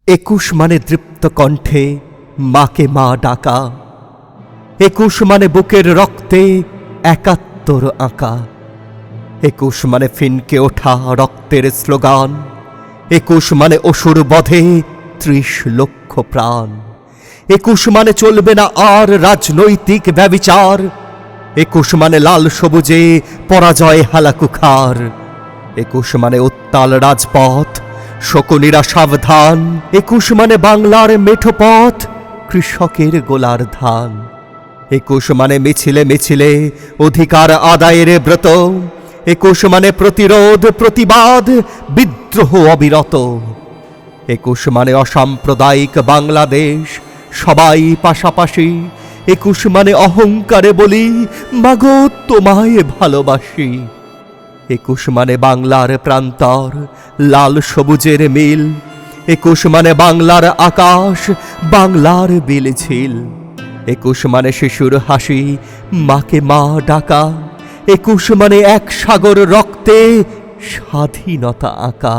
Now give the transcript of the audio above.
21 মানে দৃপ্ত কণ্ঠে মাকে মা ডাকা, 21 মানে বুকের রক্তে 71 আঁকা, 21 মানে ফিনকে ওঠা রক্তের স্লোগান, 21 মানে অসুর বধে 30 লক্ষ প্রাণ, 21 মানে চলবে না আর রাজনৈতিক ব্যভিচার, 21 মানে লাল সবুজে পরাজয় হালাকুখার, 21 মানে উত্তাল রাজপথ শকুনিরা সাবধান, 21 মানে বাংলার মেঠো পথ কৃষকের গোলার ধান, 21 মানে মিছিলে মিছিলে অধিকার আদায়ের ব্রত, 21 মানে প্রতিরোধ প্রতিবাদ বিদ্রোহ অবিরত, 21 মানে অসাম্প্রদায়িক বাংলাদেশ সবাই পাশাপাশি, 21 মানে অহংকারে বলি মাগো তোমায় ভালোবাসি, 21 মানে বাংলার প্রান্তর লাল সবুজের মিল, 21 মানে বাংলার আকাশ বাংলার বিলঝিল, 21 মানে শিশুর হাসি মাকে মা ডাকা, 21 মানে এক সাগর রক্তে স্বাধীনতা আঁকা।